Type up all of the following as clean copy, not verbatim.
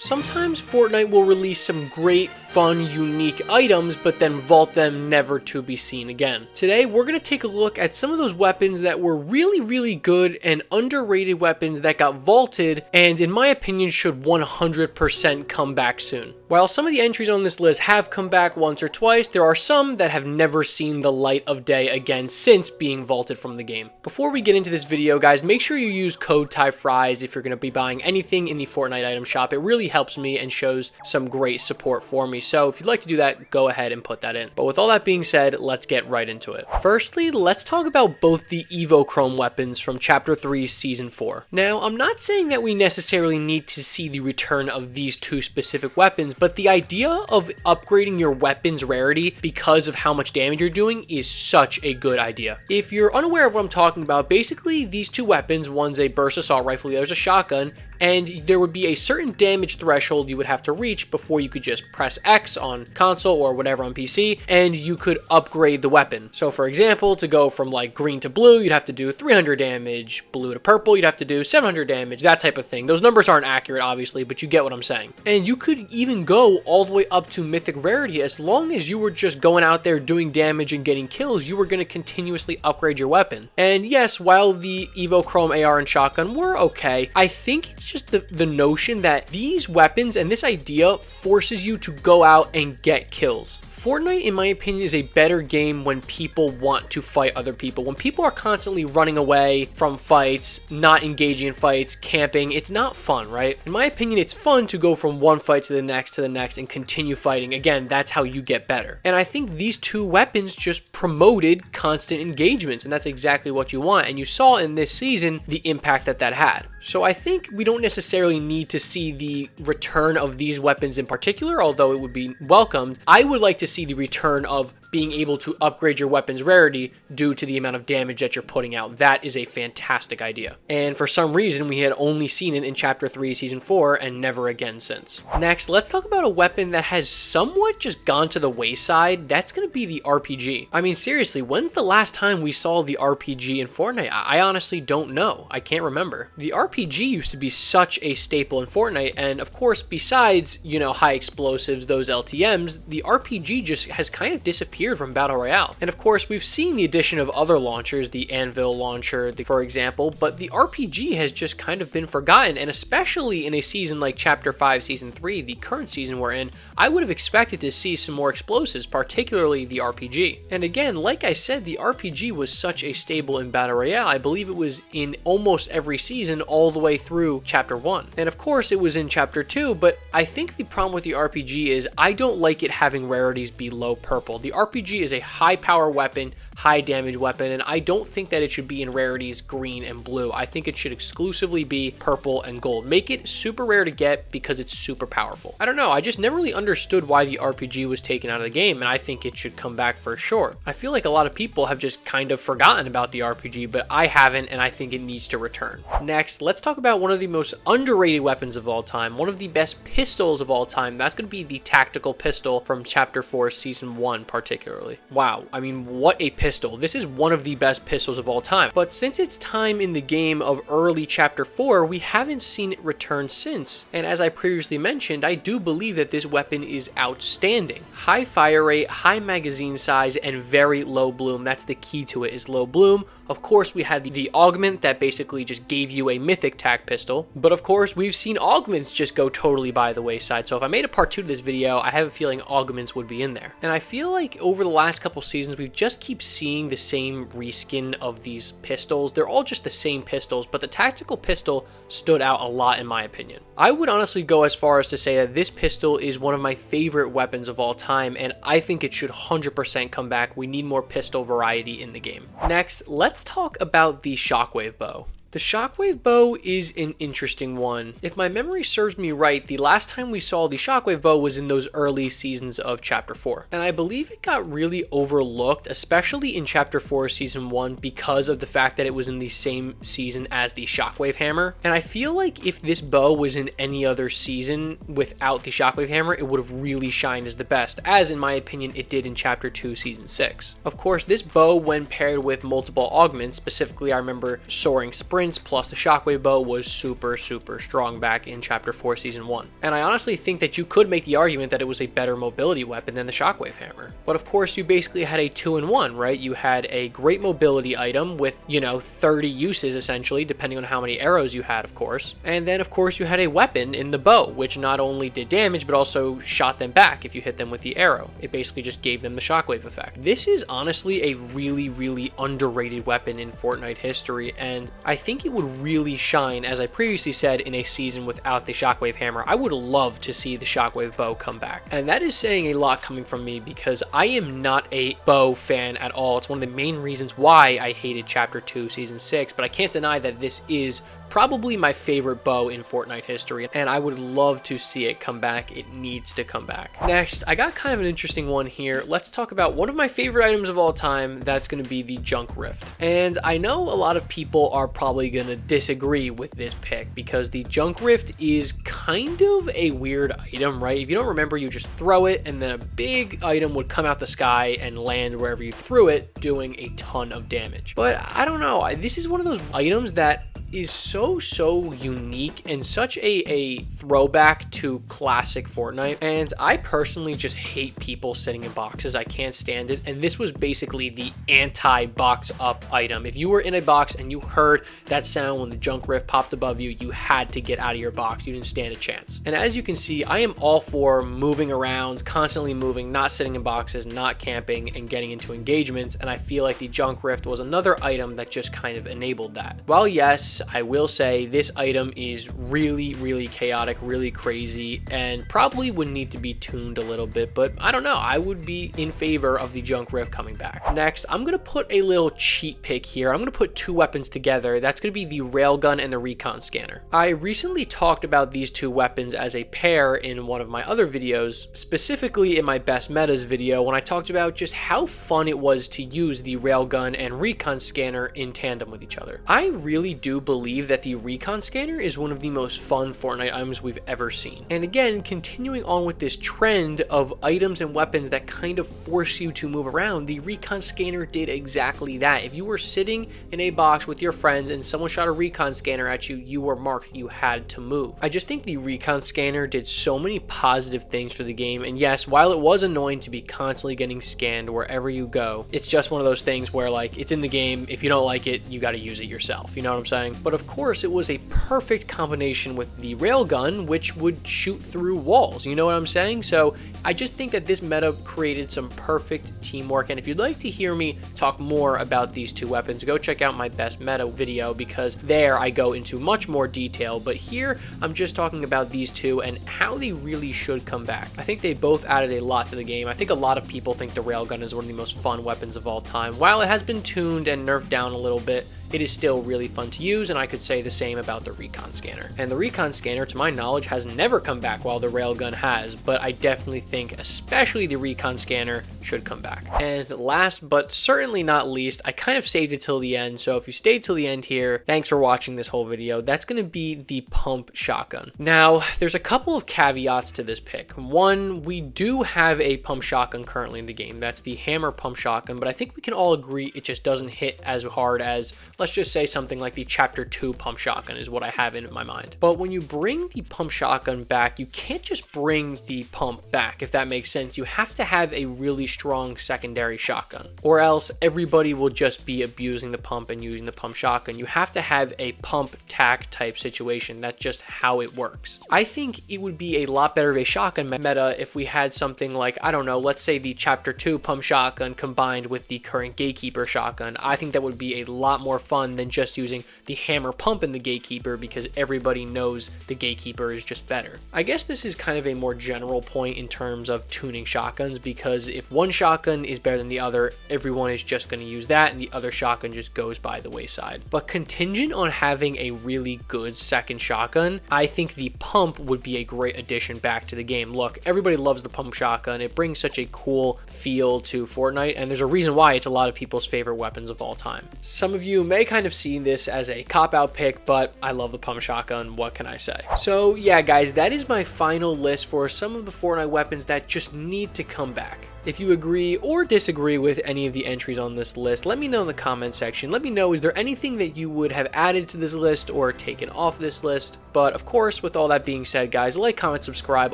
Sometimes Fortnite will release some great, fun, unique items, but then vault them never to be seen again. Today, we're going to take a look at some of those weapons that were really good and underrated weapons that got vaulted, and in my opinion, should 100% come back soon. While some of the entries on this list have come back once or twice, there are some that have never seen the light of day again since being vaulted from the game. Before we get into this video, guys, make sure you use code TYFRYZ if you're going to be buying anything in the Fortnite item shop. It really helps me and shows some great support for me. So if you'd like to do that, go ahead and put that in. But with all that being said, let's get right into it. Firstly, let's talk about both the EvoChrome weapons from Chapter 3 Season 4. Now, I'm not saying that we necessarily need to see the return of these two specific weapons, but the idea of upgrading your weapon's rarity because of how much damage you're doing is such a good idea. If you're unaware of what I'm talking about, basically these two weapons, one's a burst assault rifle, the other's a shotgun, and there would be a certain damage threshold you would have to reach before you could just press X on console or whatever on PC, and you could upgrade the weapon. So for example, to go from like green to blue, you'd have to do 300 damage, blue to purple, you'd have to do 700 damage, that type of thing. Those numbers aren't accurate, obviously, but you get what I'm saying. And you could even go all the way up to mythic rarity. As long as you were just going out there doing damage and getting kills, you were going to continuously upgrade your weapon. And yes, while the EvoChrome AR and shotgun were okay, I think it's just the notion that these weapons and this idea forces you to go out and get kills. Fortnite, in my opinion, is a better game when people want to fight other people. When people are constantly running away from fights, not engaging in fights, camping, it's not fun, right? In my opinion, it's fun to go from one fight to the next and continue fighting. Again, that's how you get better. And I think these two weapons just promoted constant engagements, and that's exactly what you want. And you saw in this season the impact that had. So I think we don't necessarily need to see the return of these weapons in particular, although it would be welcomed. I would like to see the return of being able to upgrade your weapon's rarity due to the amount of damage that you're putting out. That is a fantastic idea. And for some reason, we had only seen it in Chapter 3, Season 4, and never again since. Next, let's talk about a weapon that has somewhat just gone to the wayside. That's going to be the RPG. I mean, seriously, when's the last time we saw the RPG in Fortnite? I honestly don't know. I can't remember. The RPG used to be such a staple in Fortnite, and of course, besides, you know, high explosives, those LTMs, the RPG just has kind of disappeared from Battle Royale. And of course, we've seen the addition of other launchers, the Anvil launcher, for example, but the RPG has just kind of been forgotten, and especially in a season like Chapter 5, Season 3, the current season we're in, I would have expected to see some more explosives, particularly the RPG. And again, like I said, the RPG was such a staple in Battle Royale. I believe it was in almost every season all the way through Chapter 1. And of course, it was in Chapter 2, but I think the problem with the RPG is I don't like it having rarities below purple. The RPG is a high power weapon, high damage weapon, and I don't think that it should be in rarities green and blue. I think it should exclusively be purple and gold. Make it super rare to get because it's super powerful. I don't know, I just never really understood why the RPG was taken out of the game, and I think it should come back for sure. I feel like a lot of people have just kind of forgotten about the RPG, but I haven't, and I think it needs to return. Next, let's talk about one of the most underrated weapons of all time, one of the best pistols of all time. That's going to be the tactical pistol from Chapter 4, Season 1 particularly. Wow, I mean, what a pistol. This is one of the best pistols of all time. But since its time in the game of early Chapter 4, we haven't seen it return since. And as I previously mentioned, I do believe that this weapon is outstanding. High fire rate, high magazine size, and very low bloom. That's the key to it, is low bloom. Of course, we had the augment that basically just gave you a mythic tac pistol. But of course, we've seen augments just go totally by the wayside. So if I made a part 2 to this video, I have a feeling augments would be in there. And I feel like over the last couple seasons, we just keep seeing the same reskin of these pistols. They're all just the same pistols, but the tactical pistol stood out a lot in my opinion. I would honestly go as far as to say that this pistol is one of my favorite weapons of all time, and I think it should 100% come back. We need more pistol variety in the game. Next, let's talk about the Shockwave bow. The Shockwave bow is an interesting one. If my memory serves me right, the last time we saw the Shockwave bow was in those early seasons of Chapter 4. And I believe it got really overlooked, especially in Chapter 4 Season 1, because of the fact that it was in the same season as the Shockwave hammer. And I feel like if this bow was in any other season without the Shockwave hammer, it would have really shined as the best, as in my opinion it did in Chapter 2 Season 6. Of course, this bow, when paired with multiple augments, specifically I remember Soaring Sprint, points, plus the Shockwave bow was super strong back in Chapter 4 Season 1. And I honestly think that you could make the argument that it was a better mobility weapon than the Shockwave hammer. But of course, you basically had a 2-in-1, right? You had a great mobility item with, 30 uses essentially, depending on how many arrows you had, of course. And then, of course, you had a weapon in the bow, which not only did damage, but also shot them back if you hit them with the arrow. It basically just gave them the Shockwave effect. This is honestly a really underrated weapon in Fortnite history, and I think it would really shine, as I previously said, in a season without the Shockwave hammer. I would love to see the Shockwave bow come back. And that is saying a lot coming from me, because I am not a bow fan at all. It's one of the main reasons why I hated Chapter 2 Season 6, but I can't deny that this is probably my favorite bow in Fortnite history, and I would love to see it come back. It needs to come back. Next, I got kind of an interesting one here. Let's talk about one of my favorite items of all time. That's going to be the Junk Rift. And I know a lot of people are probably going to disagree with this pick, because the Junk Rift is kind of a weird item, right? If you don't remember, you just throw it and then a big item would come out the sky and land wherever you threw it, doing a ton of damage. But I don't know, this is one of those items that is so unique and such a throwback to classic Fortnite, and I personally just hate people sitting in boxes. I can't stand it, and this was basically the anti-box up item. If you were in a box and you heard that sound when the Junk Rift popped above you, you had to get out of your box. You didn't stand a chance. And as you can see, I am all for moving around, constantly moving, not sitting in boxes, not camping, and getting into engagements, and I feel like the Junk Rift was another item that just kind of enabled that. While yes, I will say this item is really chaotic, really crazy, and probably would need to be tuned a little bit, but I don't know, I would be in favor of the Junk Rift coming back. Next, I'm gonna put a little cheat pick here. I'm gonna put two weapons together. That's gonna be the Railgun and the Recon Scanner. I recently talked about these two weapons as a pair in one of my other videos, specifically in my Best Metas video, when I talked about just how fun it was to use the Railgun and Recon Scanner in tandem with each other. I really do believe that the Recon Scanner is one of the most fun Fortnite items we've ever seen. And again, continuing on with this trend of items and weapons that kind of force you to move around, the Recon Scanner did exactly that. If you were sitting in a box with your friends and someone shot a Recon Scanner at you, you were marked, you had to move. I just think the Recon Scanner did so many positive things for the game, and yes, while it was annoying to be constantly getting scanned wherever you go, it's just one of those things where, like, it's in the game, if you don't like it, you gotta use it yourself, you know what I'm saying? But of course, it was a perfect combination with the Railgun, which would shoot through walls, you know what I'm saying? So I just think that this meta created some perfect teamwork, and if you'd like to hear me talk more about these two weapons, go check out my Best Meta video, because there I go into much more detail, but here I'm just talking about these two and how they really should come back. I think they both added a lot to the game. I think a lot of people think the Railgun is one of the most fun weapons of all time. While it has been tuned and nerfed down a little bit, it is still really fun to use, and I could say the same about the Recon Scanner. And the Recon Scanner, to my knowledge, has never come back, while the Railgun has, but I definitely think especially the Recon Scanner should come back. And last but certainly not least, I kind of saved it till the end, so if you stayed till the end here, thanks for watching this whole video. That's going to be the Pump Shotgun. Now, there's a couple of caveats to this pick. One, we do have a Pump Shotgun currently in the game. That's the Hammer Pump Shotgun, but I think we can all agree it just doesn't hit as hard as, let's just say, something like the Chapter 2 Pump Shotgun is what I have in my mind. But when you bring the Pump Shotgun back, you can't just bring the pump back, if that makes sense. You have to have a really strong secondary shotgun, or else everybody will just be abusing the pump and using the Pump Shotgun. You have to have a pump tack type situation. That's just how it works. I think it would be a lot better of a shotgun meta if we had something like, I don't know, let's say the Chapter 2 Pump Shotgun combined with the current Gatekeeper Shotgun. I think that would be a lot more fun than just using the Hammer Pump in the Gatekeeper, because everybody knows the Gatekeeper is just better. I guess this is kind of a more general point in terms of tuning shotguns, because if one shotgun is better than the other, everyone is just going to use that, and the other shotgun just goes by the wayside. But contingent on having a really good second shotgun, I think the pump would be a great addition back to the game. Look, everybody loves the Pump Shotgun. It brings such a cool feel to Fortnite, and there's a reason why it's a lot of people's favorite weapons of all time. Some of you may kind of see this as a cop-out pick, but I love the pump shotgun. What can I say? So yeah, guys, that is my final list for some of the Fortnite weapons that just need to come back. If you agree or disagree with any of the entries on this list, let me know in the comment section. Let me know, is there anything that you would have added to this list or taken off this list? But of course, with all that being said, guys, like, comment, subscribe,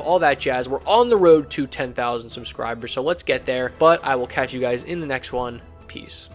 all that jazz. We're on the road to 10,000 subscribers, so let's get there. But I will catch you guys in the next one. Peace.